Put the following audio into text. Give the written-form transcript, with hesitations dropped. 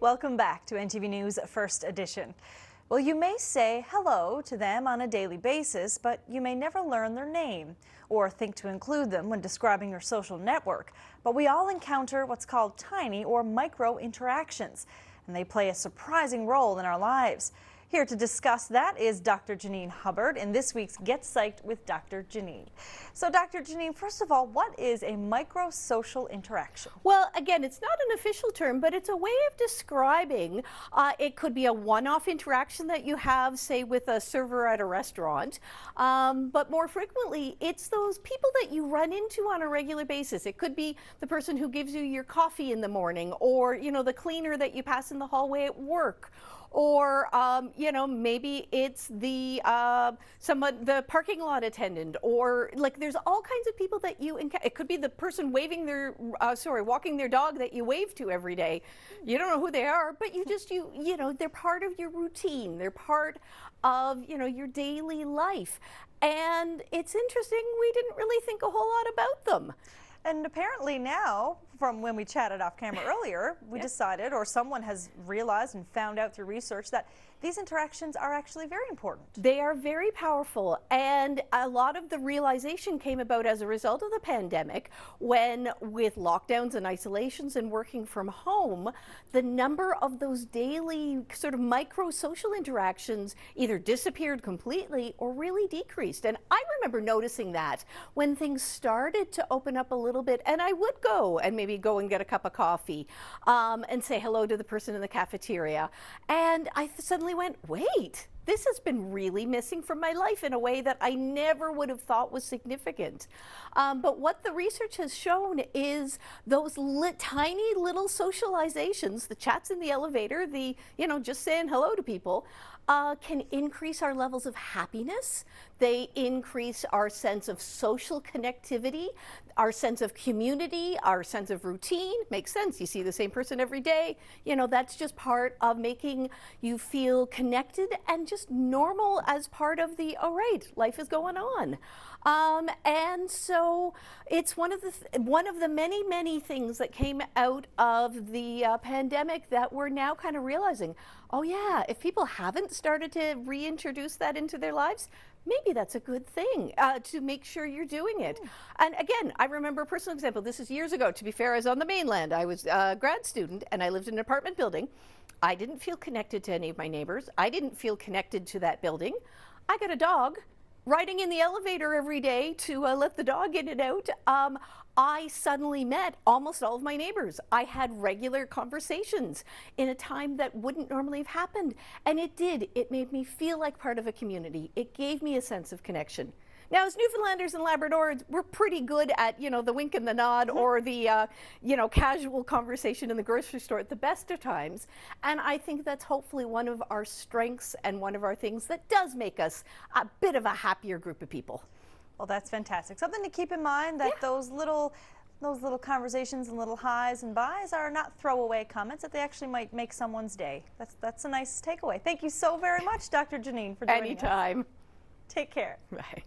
Welcome back to NTV News First Edition. Well, you may say hello to them on a daily basis, but you may never learn their name or think to include them when describing your social network. But we all encounter what's called tiny or micro interactions, and they play a surprising role in our lives. Here to discuss that is Dr. Janine Hubbard in this week's Get Psyched with Dr. Janine. So Dr. Janine, first of all, what is a micro-social interaction? Well, again, it's not an official term, but it's a way of describing, it could be a one-off interaction that you have, say, with a server at a restaurant, but more frequently, it's those people that you run into on a regular basis. It could be the person who gives you your coffee in the morning, or, you know, the cleaner that you pass in the hallway at work. Or, you know, maybe it's the parking lot attendant, or like there's all kinds of people that you encounter. It could be the person waving their, walking their dog that you wave to every day. You don't know who they are, but you know, they're part of your routine. They're part of, you know, your daily life. And it's interesting, we didn't really think a whole lot about them. And apparently now, from when we chatted off camera earlier, we decided, or someone has realized and found out through research, that these interactions are actually very important. They are very powerful, and a lot of the realization came about as a result of the pandemic, when with lockdowns and isolations and working from home, the number of those daily sort of micro social interactions either disappeared completely or really decreased. And I remember noticing that when things started to open up a little bit, and I would go and maybe go and get a cup of coffee and say hello to the person in the cafeteria, and I suddenly went, wait, this has been really missing from my life in a way that I never would have thought was significant. But what the research has shown is those tiny little socializations, the chats in the elevator, the, you know, just saying hello to people, can increase our levels of happiness. They increase our sense of social connectivity, our sense of community, our sense of routine. Makes sense. You see the same person every day. You know, that's just part of making you feel connected and just normal as part of the, all right, life is going on. And so it's one of the many things that came out of the pandemic that we're now kind of realizing, oh yeah, if people haven't started to reintroduce that into their lives, maybe that's a good thing to make sure you're doing it. And again, I remember a personal example. This is years ago. To be fair, I was on the mainland. I was a grad student and I lived in an apartment building. I didn't feel connected to any of my neighbors. I didn't feel connected to that building. I got a dog. Riding in the elevator every day to let the dog in and out, I suddenly met almost all of my neighbors. I had regular conversations in a time that wouldn't normally have happened. And it did. It made me feel like part of a community. It gave me a sense of connection. Now, as Newfoundlanders and Labradors, we're pretty good at, you know, the wink and the nod or the, you know, casual conversation in the grocery store at the best of times. And I think that's hopefully one of our strengths and one of our things that does make us a bit of a happier group of people. Well, that's fantastic. Something to keep in mind, that those little conversations and little highs and byes are not throwaway comments, that they actually might make someone's day. That's a nice takeaway. Thank you so very much, Dr. Janine, for joining us. Anytime. Take care. Bye.